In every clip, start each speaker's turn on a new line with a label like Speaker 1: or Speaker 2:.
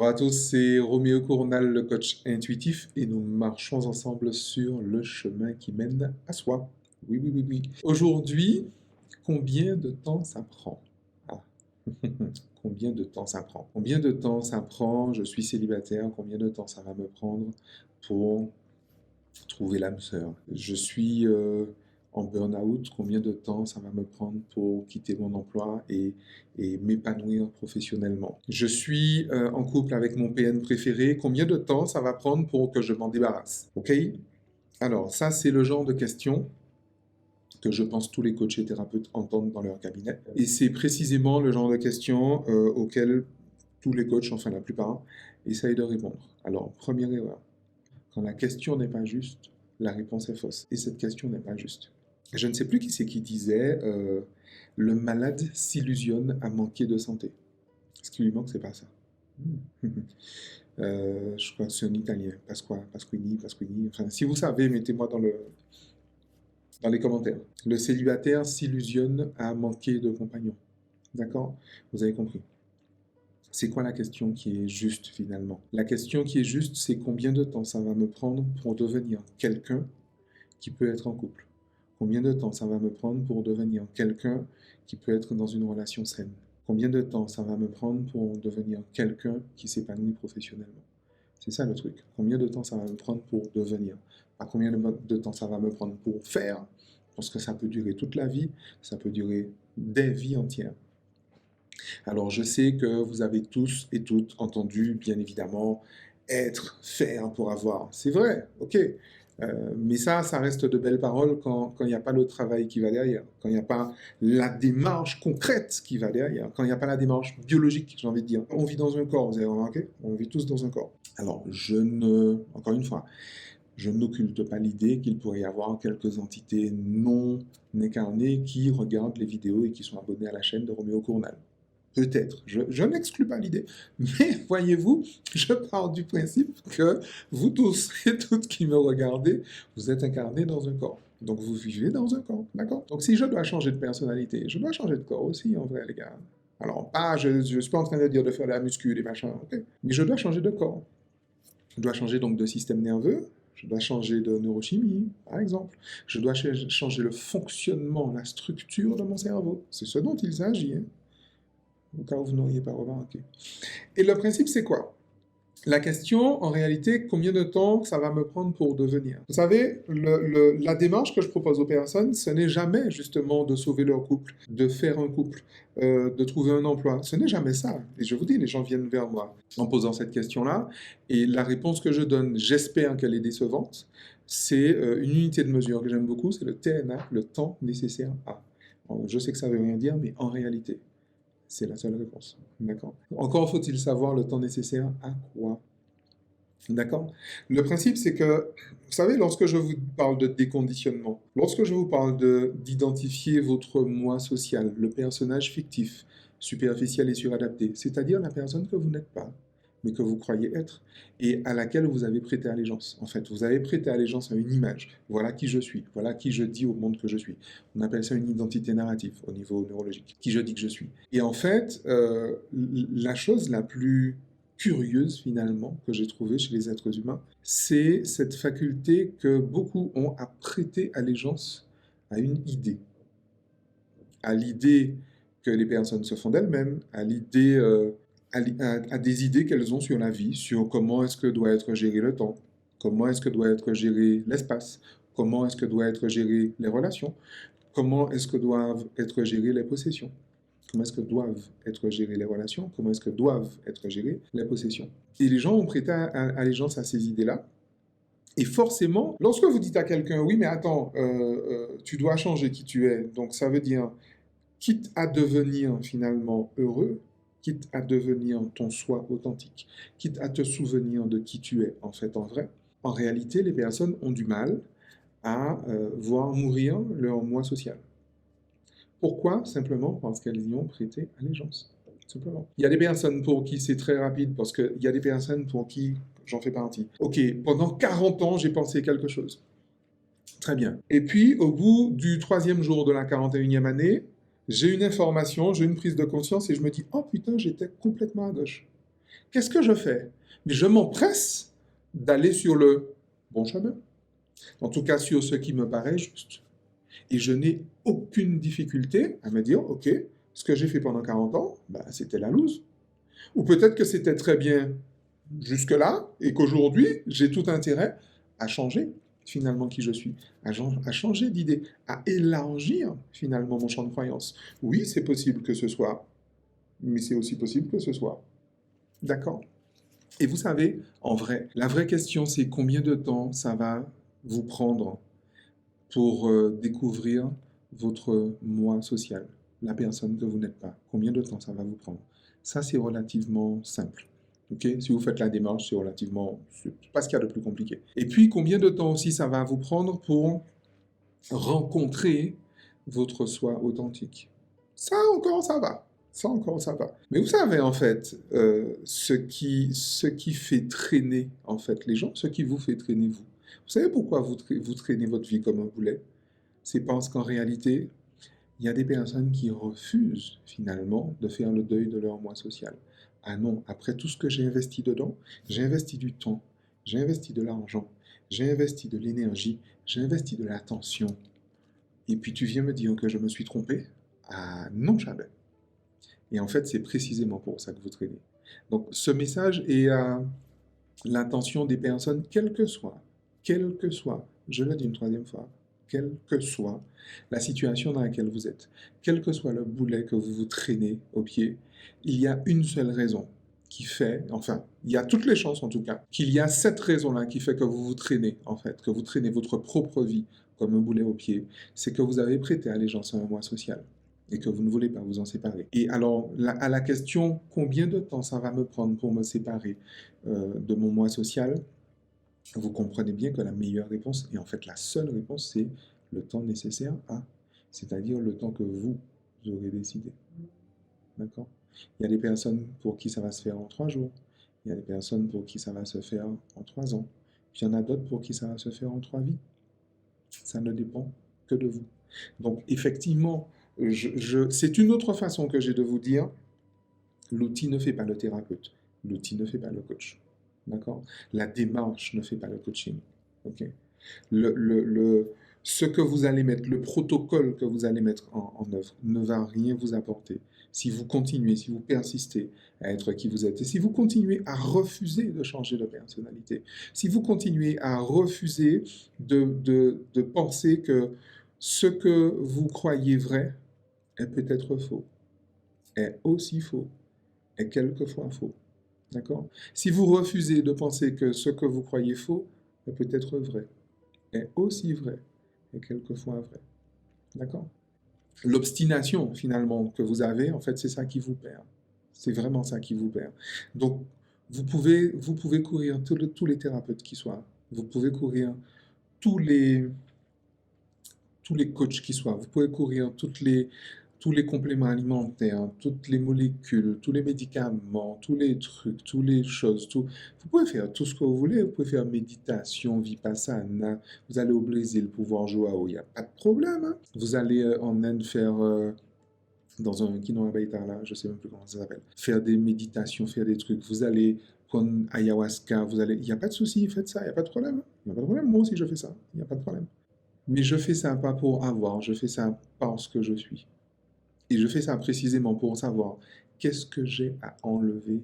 Speaker 1: Bonjour à tous, c'est Roméo Cournal, le coach intuitif, et nous marchons ensemble sur le chemin qui mène à soi. Oui, oui, oui, oui. Aujourd'hui, combien de temps ça prend? Ah. Combien de temps ça prend? Combien de temps ça prend? Je suis célibataire, combien de temps ça va me prendre pour trouver l'âme sœur? Je suis en burn-out, combien de temps ça va me prendre pour quitter mon emploi et m'épanouir professionnellement? Je suis en couple avec mon PN préféré, combien de temps ça va prendre pour que je m'en débarrasse? Ok? Alors, ça, c'est le genre de questions que je pense tous les coachs et thérapeutes entendent dans leur cabinet. Et c'est précisément le genre de questions auxquelles tous les coachs, enfin la plupart, essayent de répondre. Alors, première erreur, quand la question n'est pas juste, la réponse est fausse. Et cette question n'est pas juste. Je ne sais plus qui c'est qui disait le malade s'illusionne à manquer de santé. Ce qui lui manque, c'est pas ça. Je crois que c'est un italien. Pasquini. Enfin, si vous savez, mettez-moi dans les commentaires. Le célibataire s'illusionne à manquer de compagnons. D'accord? Vous avez compris. C'est quoi la question qui est juste finalement? La question qui est juste, c'est combien de temps ça va me prendre pour devenir quelqu'un qui peut être en couple? Combien de temps ça va me prendre pour devenir quelqu'un qui peut être dans une relation saine? Combien de temps ça va me prendre pour devenir quelqu'un qui s'épanouit professionnellement? C'est ça le truc. Combien de temps ça va me prendre pour devenir? Pas combien de temps ça va me prendre pour faire, parce que ça peut durer toute la vie, ça peut durer des vies entières. Alors je sais que vous avez tous et toutes entendu, bien évidemment, être, faire pour avoir. C'est vrai, ok. Mais ça reste de belles paroles quand il n'y a pas le travail qui va derrière, quand il n'y a pas la démarche concrète qui va derrière, quand il n'y a pas la démarche biologique, j'ai envie de dire. On vit dans un corps, vous avez remarqué? On vit tous dans un corps. Alors, encore une fois, je n'occulte pas l'idée qu'il pourrait y avoir quelques entités non incarnées qui regardent les vidéos et qui sont abonnées à la chaîne de Roméo Cournal. Peut-être, je n'exclus pas l'idée. Mais voyez-vous, je pars du principe que vous tous et toutes qui me regardez, vous êtes incarnés dans un corps. Donc vous vivez dans un corps, d'accord? Donc si je dois changer de personnalité, je dois changer de corps aussi, en vrai, les gars. Alors, je ne suis pas en train de dire de faire de la muscu, des machins, ok? Mais je dois changer de corps. Je dois changer donc de système nerveux, je dois changer de neurochimie, par exemple. Je dois changer le fonctionnement, la structure de mon cerveau. C'est ce dont il s'agit, hein, au cas où vous n'auriez pas remarqué. Et le principe, c'est quoi? La question, en réalité, combien de temps ça va me prendre pour devenir? Vous savez, la démarche que je propose aux personnes, ce n'est jamais justement de sauver leur couple, de faire un couple, de trouver un emploi. Ce n'est jamais ça. Et je vous dis, les gens viennent vers moi en posant cette question-là, et la réponse que je donne, j'espère qu'elle est décevante, c'est une unité de mesure que j'aime beaucoup, c'est le TNA, le temps nécessaire à. Alors, je sais que ça ne veut rien dire, mais en réalité, c'est la seule réponse. D'accord? Encore faut-il savoir le temps nécessaire à quoi? D'accord? Le principe, c'est que, vous savez, lorsque je vous parle de déconditionnement, lorsque je vous parle d'identifier votre moi social, le personnage fictif, superficiel et suradapté, c'est-à-dire la personne que vous n'êtes pas, mais que vous croyez être, et à laquelle vous avez prêté allégeance. En fait, vous avez prêté allégeance à une image. Voilà qui je suis. Voilà qui je dis au monde que je suis. On appelle ça une identité narrative au niveau neurologique. Qui je dis que je suis. Et en fait, la chose la plus curieuse finalement que j'ai trouvée chez les êtres humains, c'est cette faculté que beaucoup ont à prêter allégeance à une idée. À l'idée que les personnes se font d'elles-mêmes, à l'idée à des idées qu'elles ont sur la vie, sur comment est-ce que doit être géré le temps, comment est-ce que doit être géré l'espace, comment est-ce que doivent être gérées les relations, comment est-ce que doivent être gérées les possessions, comment est-ce que doivent être gérées les relations, comment est-ce que doivent être gérées les possessions. Et les gens ont prêté allégeance à ces idées-là. Et forcément, lorsque vous dites à quelqu'un, oui, mais attends, tu dois changer qui tu es, donc ça veut dire, quitte à devenir finalement heureux, quitte à devenir ton soi authentique, quitte à te souvenir de qui tu es en fait en vrai, en réalité, les personnes ont du mal à voir mourir leur moi social. Pourquoi? Simplement parce qu'elles y ont prêté allégeance. Simplement. Il y a des personnes pour qui c'est très rapide, parce qu'il y a des personnes pour qui j'en fais partie. Ok, pendant 40 ans, j'ai pensé quelque chose. Très bien. Et puis, au bout du 3e jour de la 41e année, j'ai une information, j'ai une prise de conscience et je me dis, oh putain, j'étais complètement à gauche. Qu'est-ce que je fais? Mais je m'empresse d'aller sur le bon chemin, en tout cas sur ce qui me paraît juste. Et je n'ai aucune difficulté à me dire, OK, ce que j'ai fait pendant 40 ans, ben, c'était la loose. Ou peut-être que c'était très bien jusque-là et qu'aujourd'hui, j'ai tout intérêt à changer finalement qui je suis, à changer d'idée, à élargir finalement mon champ de croyance. Oui, c'est possible que ce soit, mais c'est aussi possible que ce soit. D'accord? Et vous savez, en vrai, la vraie question, c'est combien de temps ça va vous prendre pour découvrir votre moi social, la personne que vous n'êtes pas. Combien de temps ça va vous prendre? Ça, c'est relativement simple. Okay? Si vous faites la démarche, c'est pas ce qu'il y a de plus compliqué. Et puis, combien de temps aussi ça va vous prendre pour rencontrer votre soi authentique? Ça encore, ça va. Ça encore, ça va. Mais vous savez, en fait, ce qui fait traîner, en fait, les gens, ce qui vous fait traîner, vous. Vous savez pourquoi vous traînez votre vie comme un boulet? C'est parce qu'en réalité, il y a des personnes qui refusent, finalement, de faire le deuil de leur moi social. Ah non, après tout ce que j'ai investi dedans, j'ai investi du temps, j'ai investi de l'argent, j'ai investi de l'énergie, j'ai investi de l'attention. Et puis tu viens me dire que je me suis trompé? Ah non, jamais. Et en fait, c'est précisément pour ça que vous traînez. Donc, ce message est à l'intention des personnes, quelle que soit, je le dis une troisième fois, quelle que soit la situation dans laquelle vous êtes, quel que soit le boulet que vous vous traînez au pied, il y a une seule raison qui fait, enfin, il y a toutes les chances en tout cas, qu'il y a cette raison-là qui fait que vous vous traînez, en fait, que vous traînez votre propre vie comme un boulet au pied, c'est que vous avez prêté allégeance à un moi social et que vous ne voulez pas vous en séparer. Et alors, à la question, combien de temps ça va me prendre pour me séparer de mon moi social, vous comprenez bien que la meilleure réponse, et en fait la seule réponse, c'est le temps nécessaire à, c'est-à-dire le temps que vous aurez décidé. D'accord? Il y a des personnes pour qui ça va se faire en 3 jours, il y a des personnes pour qui ça va se faire en 3 ans, puis il y en a d'autres pour qui ça va se faire en 3 vies. Ça ne dépend que de vous. Donc effectivement, c'est une autre façon que j'ai de vous dire, l'outil ne fait pas le thérapeute, l'outil ne fait pas le coach. D'accord? La démarche ne fait pas le coaching. Ok? Ce que vous allez mettre, le protocole que vous allez mettre en œuvre ne va rien vous apporter. Si vous continuez, si vous persistez à être qui vous êtes, et si vous continuez à refuser de changer de personnalité, si vous continuez à refuser de penser que ce que vous croyez vrai est peut-être faux, est aussi faux, est quelquefois faux. D'accord? Si vous refusez de penser que ce que vous croyez faux est peut-être vrai, est aussi vrai, et quelquefois vrai. D'accord? L'obstination, finalement, que vous avez, en fait, c'est ça qui vous perd. C'est vraiment ça qui vous perd. Donc, vous pouvez courir tous les thérapeutes qui soient. Vous pouvez courir tous les, tous les coachs qui soient. Vous pouvez courir tous les compléments alimentaires, toutes les molécules, tous les médicaments, tous les trucs, toutes les choses. Vous pouvez faire tout ce que vous voulez. Vous pouvez faire méditation, vipassana. Vous allez au Brésil pour voir Joao, il n'y a pas de problème. Hein. Vous allez en Inde faire, dans un Kinoabaitala, je ne sais même plus comment ça s'appelle, faire des méditations, faire des trucs. Vous allez prendre ayahuasca, il n'y a pas de souci, faites ça, il n'y a pas de problème. Il n'y a pas de problème, moi aussi je fais ça, il n'y a pas de problème. Mais je fais ça pas pour avoir, je fais ça parce que je suis. Et je fais ça précisément pour savoir qu'est-ce que j'ai à enlever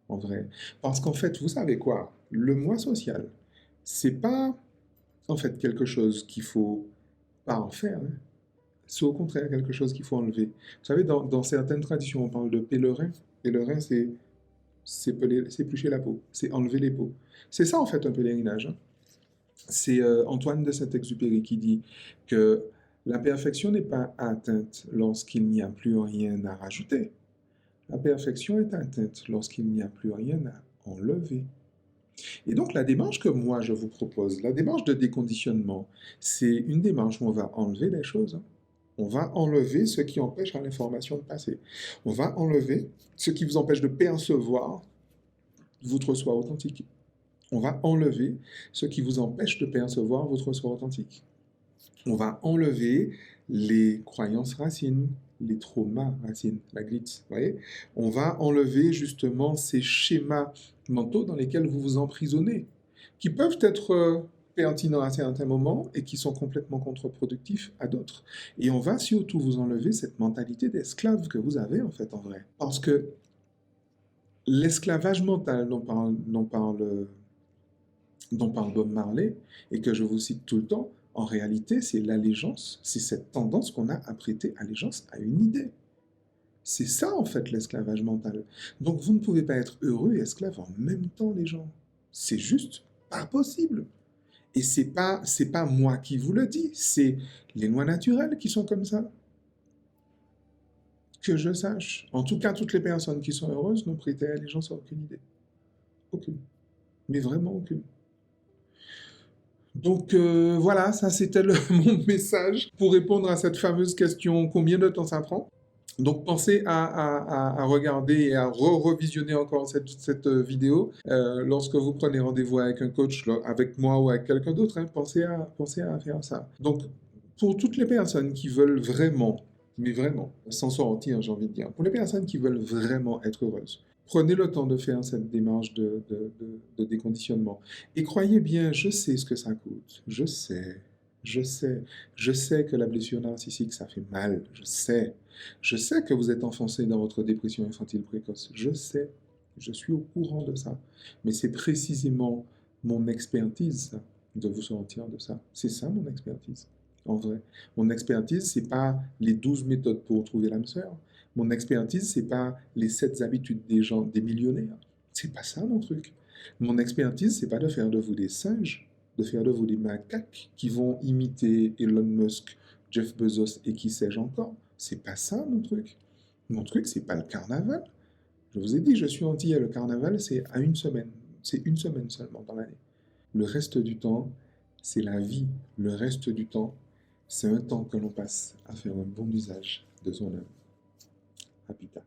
Speaker 1: en vrai. Parce qu'en fait, vous savez quoi? Le moi social, c'est pas en fait quelque chose qu'il faut pas en faire. Hein. C'est au contraire quelque chose qu'il faut enlever. Vous savez, dans certaines traditions, on parle de pèlerin. Pèlerin, c'est éplucher la peau, c'est enlever les peaux. C'est ça en fait un pèlerinage. Hein. C'est Antoine de Saint-Exupéry qui dit que la perfection n'est pas atteinte lorsqu'il n'y a plus rien à rajouter. La perfection est atteinte lorsqu'il n'y a plus rien à enlever. Et donc la démarche que moi je vous propose, la démarche de déconditionnement, c'est une démarche où on va enlever les choses. Hein. On va enlever ce qui empêche à l'information de passer. On va enlever ce qui vous empêche de percevoir votre soi authentique. On va enlever ce qui vous empêche de percevoir votre soi authentique. On va enlever les croyances racines, les traumas, Racine, la glitz, vous voyez? On va enlever justement ces schémas mentaux dans lesquels vous vous emprisonnez, qui peuvent être pertinents à certains moments et qui sont complètement contre-productifs à d'autres. Et on va surtout vous enlever cette mentalité d'esclave que vous avez en fait en vrai. Parce que l'esclavage mental dont parle Bob Marley, et que je vous cite tout le temps, en réalité, c'est l'allégeance, c'est cette tendance qu'on a à prêter allégeance à une idée. C'est ça, en fait, l'esclavage mental. Donc, vous ne pouvez pas être heureux et esclave en même temps, les gens. C'est juste pas possible. Et c'est pas moi qui vous le dis, c'est les lois naturelles qui sont comme ça. Que je sache. En tout cas, toutes les personnes qui sont heureuses n'ont prêté allégeance à aucune idée. Aucune. Mais vraiment aucune. Donc voilà, ça c'était mon message pour répondre à cette fameuse question, combien de temps ça prend? Donc pensez à regarder et à revisionner encore cette vidéo lorsque vous prenez rendez-vous avec un coach, avec moi ou avec quelqu'un d'autre, hein, pensez à faire ça. Donc pour toutes les personnes qui veulent vraiment, mais vraiment, sans sortir, j'ai envie de dire, pour les personnes qui veulent vraiment être heureuses, prenez le temps de faire cette démarche de déconditionnement. Et croyez bien, je sais ce que ça coûte. Je sais. Je sais. Je sais que la blessure narcissique, ça fait mal. Je sais. Je sais que vous êtes enfoncé dans votre dépression infantile précoce. Je sais. Je suis au courant de ça. Mais c'est précisément mon expertise ça, de vous sortir de ça. C'est ça mon expertise. En vrai. Mon expertise, c'est pas les 12 méthodes pour trouver l'âme sœur. Mon expertise, c'est pas les 7 habitudes des gens, des millionnaires. C'est pas ça mon truc. Mon expertise, c'est pas de faire de vous des singes, de faire de vous des macaques qui vont imiter Elon Musk, Jeff Bezos et qui sais-je encore. C'est pas ça mon truc. Mon truc, c'est pas le carnaval. Je vous ai dit, je suis entier. Le carnaval, c'est à une semaine. C'est une semaine seulement dans l'année. Le reste du temps, c'est la vie. Le reste du temps, c'est un temps que l'on passe à faire un bon usage de son âme. À plus tard.